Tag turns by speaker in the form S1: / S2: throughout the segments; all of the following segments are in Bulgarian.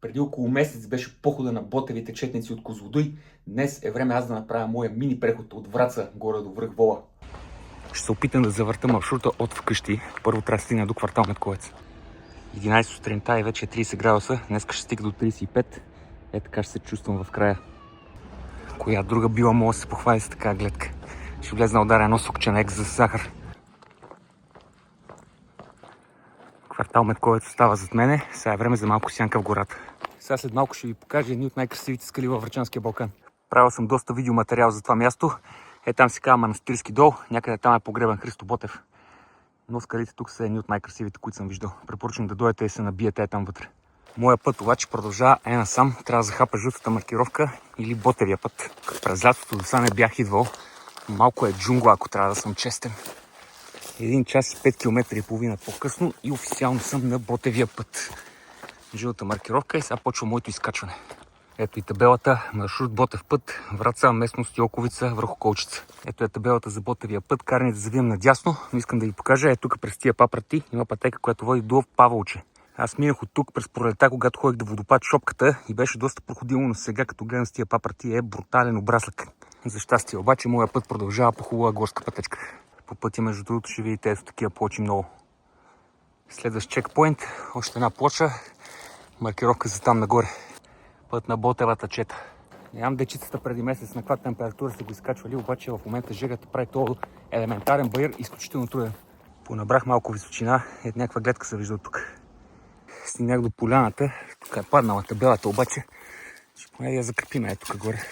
S1: Преди около месец беше похода на Ботевите четници от Козлодуй. Днес е време аз да направя моя мини преход от Враца горе до връх Вола. Ще се опитам да завърта маршрута от вкъщи. Първо трябва да стигна до квартал Медковец. 11 сутринта и вече е 30 градуса. Днес ще стига до 35. Е, така ще се чувствам в края. Коя друга била мога да се похвали с така гледка. Ще влезна ударя едно сокче на екс за захар. Квартал Медковец остава зад мене. Сега е време за малко сянка в гората. Сега след малко ще ви покажа едни от най-красивите скали във Врачанския Балкан. Правил съм доста видеоматериал за това място. Е, там се казва Манастирски дол. Някъде там е погребан Христо Ботев. Но скалите тук са едни от най-красивите, които съм виждал. Препоръчвам да дойдете и се набиете там вътре. Моя път обаче продължава насам. Трябва да захапа жълтата маркировка или Ботевия път. През лятото до сега не бях идвал. Малко е джунгла, ако трябва да съм честен. 1 час и 5 км и половина по-късно и официално съм на Ботевия път. Жълта маркировка и сега почва моето изкачване. Ето и табелата, маршрут Ботев път, Враца, местност Йолковица, върху Колчица. Ето е табелата за Ботевия път, каране да завием надясно, но искам да ви покажа, тук през тия папрати има пътека, която води до Паволче. Аз минах от тук през пролета, когато ходих да водопад шопката и беше доста проходимо, но сега като гледам с тия папрати е брутален обраслък. За щастие обаче, моя път продължава по хубава горска пътечка. По пътя, между другото, ще видите ето такива плочи много. Следващ чекпоинт, още една плоча, маркировка за там нагоре. Път на Ботевата чета. Нямам дечицата преди месец на каква температура сте го изкачвали, обаче в момента жегата прави този елементарен баир изключително труден. Понабрах малко височина, някаква гледка се вижда от тук. Стигнах до поляната, тук е паднала табелата, обаче ще поне да я закрепим тук горе.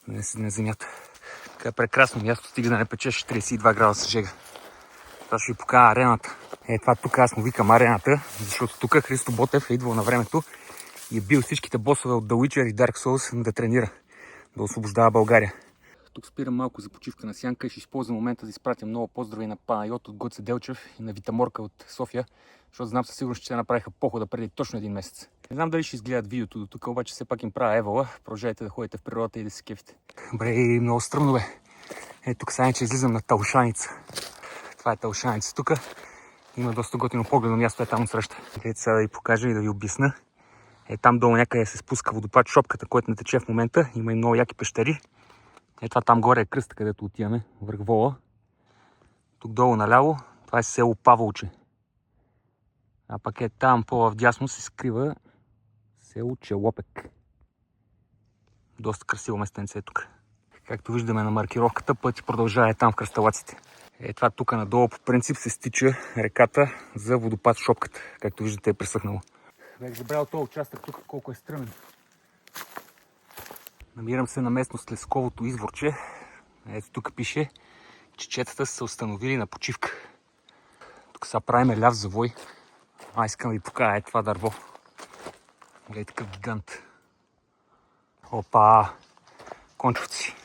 S1: Не седи на земята. Така е прекрасно място, стига да не печеш 32 градуса жега. Това ще ви покажа арената. Това тук аз му викам арената, защото тук Христо Ботев е идвал на времето и е бил всичките босове от The Witcher и Dark Souls да тренира, да освобождава България. Тук спирам малко за почивка на сянка и ще използвам момента да изпратя много поздрави на Панайот от Гоце Делчев и на Витаморка от София, защото знам със сигурност, че те направиха похода преди точно 1 месец. Не знам дали ще изгледат видеото до тук, обаче все пак им правя евала. Продължайте да ходите в природата и да се кефите. Добре, много стръмно бе. Тук сега че излизам на Талшаница. Това е Талшаница тук. Има доста готино погледно място там отсреща. Гледайте сега да ви покажа и да ви обясна. Там долу някъде се спуска водопад шопката, който не тече в момента. Има и много яки пещери. Това там горе е кръста, където отиваме, върх Вола. Тук долу наляво, това е село Паволче. А пък там по-вдясно се скрива село Челопек. Доста красиво местенце е тук. Както виждаме на маркировката, пътят продължава там в кръсталаците. Това тук надолу по принцип се стича реката за водопад шопката. Както виждате е пресъхнало. Бях забрал този участък тук колко е стръмен. Намирам се на местност Лесковото изворче. Ето тук пише, че четата са се установили на почивка. Тук сега правим ляв завой. Искам да ви покажа това дърво. Гледайте такъв гигант. Опа! Кончовци.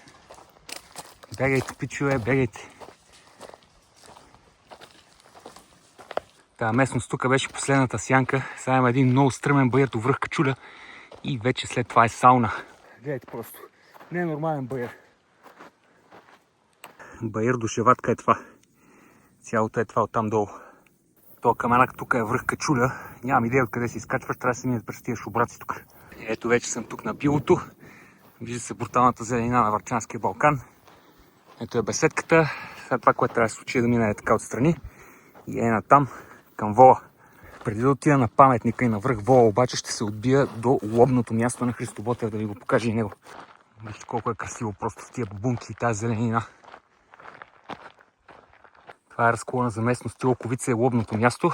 S1: Бягайте, пичове, бягайте. Тая местност тук беше последната сянка. Сега има един много стръмен баир до връх Качуля и вече след това е сауна. Гледайте просто. Не е нормален баир. Баир до шеватка е това. Цялото е това оттам долу. Това каменак тук е връх Качуля. Нямам идея откъде се изкачваш, трябва да се минат през тия шубраци тук. Ето вече съм тук на билото. Вижда се бруталната зеленина на Врачанския Балкан. Ето е беседката. Сега това, което трябва да се случи е да мина така отстрани. И натам към Вола. Преди да отида на паметника и на връх Вола, обаче ще се отбия до лобното място на Христо Ботев да ви го покаже и него. Вижте колко е красиво просто в тия бунки и тази зеленина. Това е разклона за местност Йолковица и лобното място.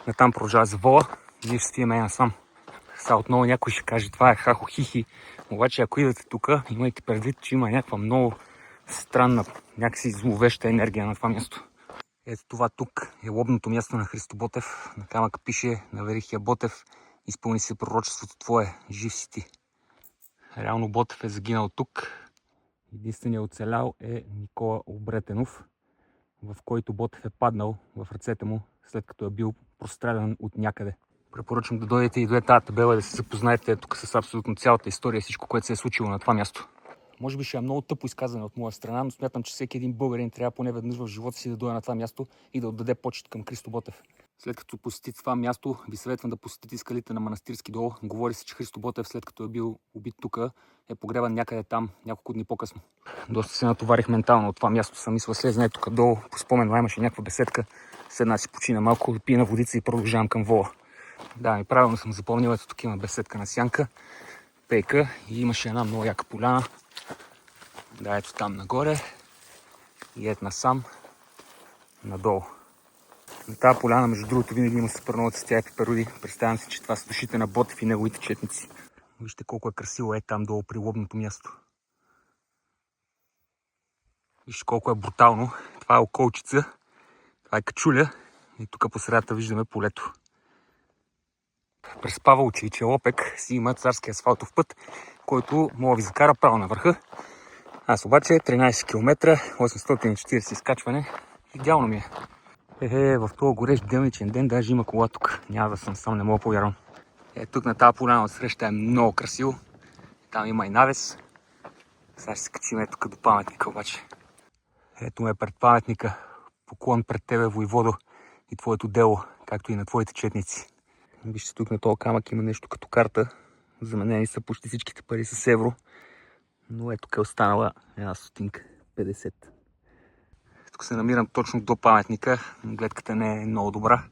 S1: Натам продължава за Вола и ние ще стигаме насам. Сега отново някой ще каже, това е хахо-хихи. Обаче ако идвате тук, имайте предвид, че има някаква много странна, някакси зловеща енергия на това място. Ето това тук е лобното място на Христо Ботев. На камъка пише на Верихия Ботев: изпълни се пророчеството твое, жив си ти. Реално Ботев е загинал тук. Единственият оцелял е Никола Обретенов, в който Ботев е паднал в ръцете му, след като е бил прострелян от някъде. Препоръчвам да дойдете и до тази табела да се запознаете тук с абсолютно цялата история, всичко, което се е случило на това място. Може би ще е много тъпо изказане от моя страна, но смятам, че всеки един българин трябва поне веднъж в живота си да дойде на това място и да отдаде почет към Христо Ботев. След като посетите това място, ви съветвам да посетите скалите на Манастирски дол. Говори се, че Христо Ботев, след като е бил убит тук, е погребан някъде там няколко дни по-късно. Доста се натоварих ментално от това място. Съм мисля, слезна тук долу. По спомен имаше някаква беседка. Седна си почина малко, пия на водица и продължавам към вола. Да, правилно съм запомнил, ето тук има беседка на сянка, пейка и имаше една много яка поляна. Да, ето там нагоре и ето насам надолу. На тази поляна, между другото, винаги има супер много цветя и пеперуди. Представям си, че това са душите на Ботев и неговите четници. Вижте колко е красиво там долу при лобното място. Вижте колко е брутално. Това е околчица, това е качуля и тук по средата виждаме полето. През Паволче и Челопек си има царски асфалтов път, който мога ви закара право на върха. Аз обаче 13 км, 840 изкачване. Идеално ми е. В този горещ делничен ден даже има кола тук. Няма да съм сам, не мога повярвам. Тук на тази поляна отсреща е много красиво. Там има и навес. Сега ще се качим тук до паметника обаче. Ето ме пред паметника. Поклон пред тебе, войводо, и твоето дело, както и на твоите четници. Вижте, тук на този камък има нещо като карта. Заменени са почти всичките пари с евро. Но ето тук е останала една стотинка, 50. Тук се намирам точно до паметника. Гледката не е много добра.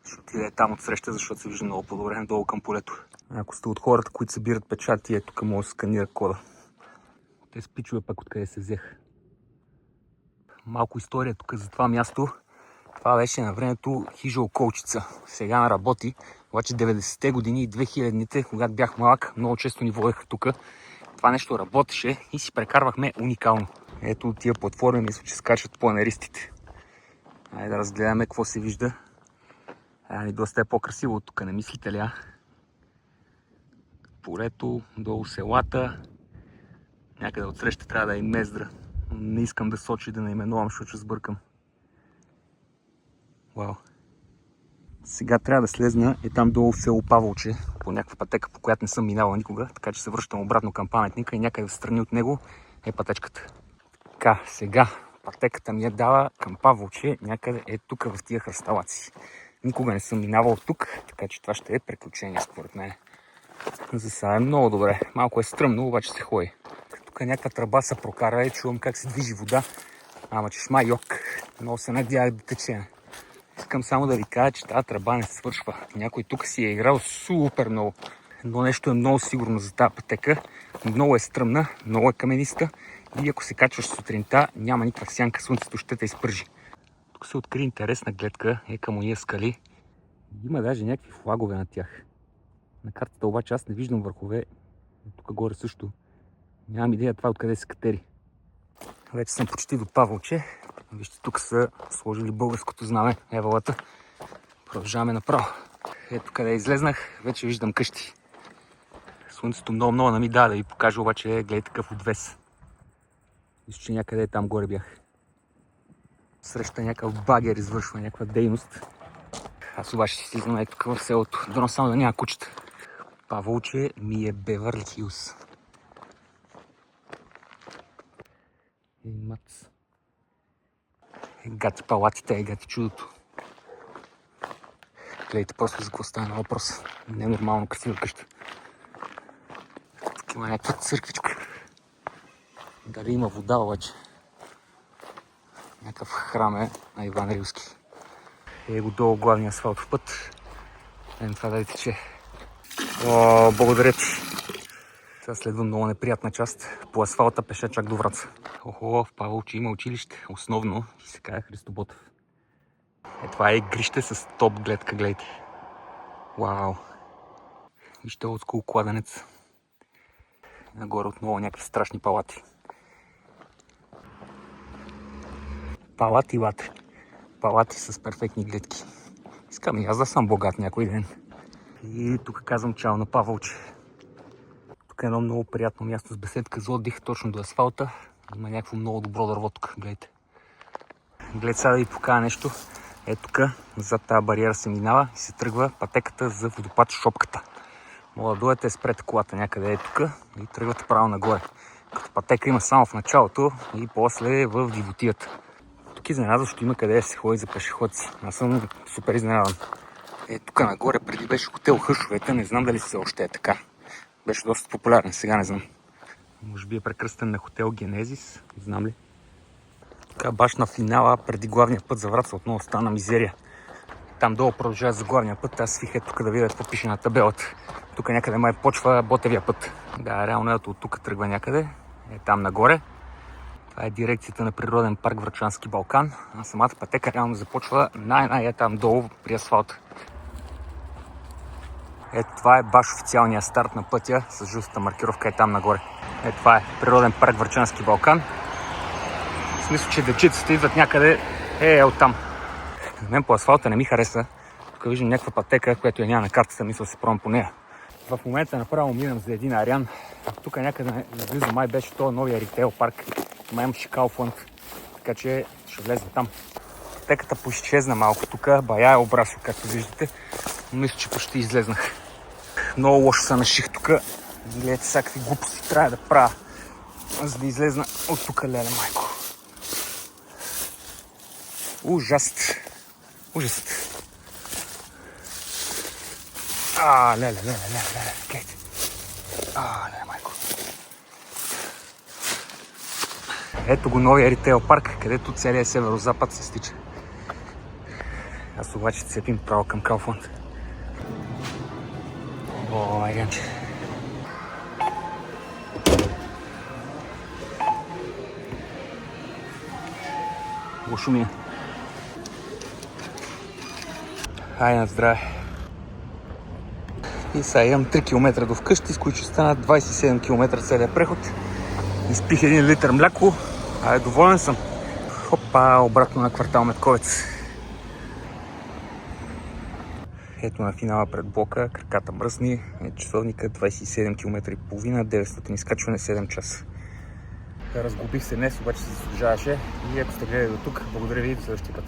S1: Ще отиде там отсреща, защото се вижда много по-добре долу към полето. Ако сте от хората, които събират печати, тук може да сканира кода. Те спичове пък откъде се взеха. Малко история тук за това място. Това беше на времето хижа околчица. Сега не работи. Обаче 90-те години и 2000-те, когато бях малък, много често ни водеха тук. Това нещо работеше и си прекарвахме уникално. Ето тия платформи, мисля, че скачат планеристите. Айде да разгледаме какво се вижда. Доста е по-красиво от тук, не мислите ли? Полето, долу селата. Някъде отсреща трябва да е Мездра. Не искам да сочи да наименувам, защото ще сбъркам. Вау. Сега трябва да слезна там долу в село Паволче, по някаква пътека, по която не съм минавал никога, така че се връщам обратно към паметника и някъде в страни от него е пътечката. Така, сега пътеката ми дава към Паволче, някъде е тук в тия хръсталаци. Никога не съм минавал тук, така че това ще е приключение според мен. За сега е много добре. Малко е стръмно, обаче се ходи. Тук някаква тръба се прокара и чувам как се движи вода. Ама че шма йок. Много се надявах да тече. Искам само да ви кажа, че тази тръба не свършва. Някой тук си е играл супер много. Но нещо е много сигурно за тази пътека. Много е стръмна, много е камениста. И ако се качваш сутринта, няма никаква сянка, слънцето ще те изпържи. Тук се откри интересна гледка, към уния скали. Има даже някакви флагове на тях. На картата обаче аз не виждам върхове. Тук горе също. Нямам идея това откъде се катери. Вече съм почти до Паволче. Вижте, тук са сложили българското знаме, евалата. Продължаваме направо. Ето къде излезнах, вече виждам къщи. Слънцето много не ми дава да ви покажа, обаче гледайте такъв отвес. Вижте, че някъде там горе бях. Среща някакъв багер извършва някаква дейност. Аз обаче си слизам ето тук в селото. Дано само да няма кучета. Паволче ми е Бевърли Хилс. Мац. Гати палатите, гати чудото. Гледайте просто за какво стана въпрос. Ненормално красива къща. Тук има някаква църквичка. Дали има вода обаче? Някакъв храм е на Иван Рилски. Го долу главния асфалтов път. Това да ви тече. О, благодаря ти. Сега следва много неприятна част. По асфалта пеша чак до Враца. Охо, в Паволче има училище. Основно и се казва Христо Ботев. Това е игрище с топ гледка, гледайте. Вау. Вижте олдскул кладенец. Нагоре отново някакви страшни палати. Палати лате. Палати с перфектни гледки. Искам и аз да съм богат някой ден. И тук казвам чао на Паволче. Тук е едно много приятно място с беседка за отдих, точно до асфалта. Има някакво много добро дърво тук, гледайте. Гледайте сега да ви покажа нещо. Ето тук, зад тази бариера се минава и се тръгва пътеката за водопад Шопката. Мога да дойдете, спрете колата някъде тук и тръгвате право нагоре. Като пътека има само в началото и после в дивотията. Тук пак изненадан, защото има къде да се ходи за пешеходци. Аз съм супер изненадан. Тук нагоре преди беше хотел Хъшовете, не знам дали все още е така. Беше доста популярен, сега не знам. Може би е прекръстен на хотел Генезис, не знам ли. Така баш на финала, преди главния път за Враца, отново стана мизерия. Там долу продължава за главния път, аз свих тук да видя какво пише на табелата. Тук някъде май почва Ботевия път. Да, реално от тук тръгва някъде, там нагоре. Това е дирекцията на природен парк Врачански Балкан, а самата пътека реално започва най-най там долу при асфалта. Това е баш официалният старт на пътя с жълтата маркировка там нагоре. Това е природен парк Врачански Балкан. В смисъл, че дечицата идват някъде оттам. На мен по асфалта не ми хареса. Тук виждам някаква пътека, която я няма на картата, мисля да се пробвам по нея. В момента направо минам за един Ариан. Тук някъде наблизо май беше този новия ритейл парк. Май имаше Kaufland, така че ще влезем там. Пътеката поизчезна малко тук, бая е обрасъл, както виждате. Но мисля, че почти излезнах. Много лошо се наших тук. Гледайте сега какви глупости трябва да правя, за да излезна от тук, леле майко. Ужаст. Ужаст. Леле, гледайте. Леле майко. Ето го новия ритейл парк, където целият северо-запад се стича. Аз обаче цепим право към Kaufland. Майганче. Лошо ми е. Хайде на здраве. И сега имам 3 км до вкъщи, с които ще станат 27 км целият преход. Изпих 1 литър мляко. Доволен съм. Хопа, обратно на квартал Метковец. Ето на финала пред блока, краката мръсни, часовника 27 км и половина, 900 изкачване, 7 часа. Разглобих се днес, обаче се заслужаваше и ако сте гледали до тук, благодаря ви и до следващия път.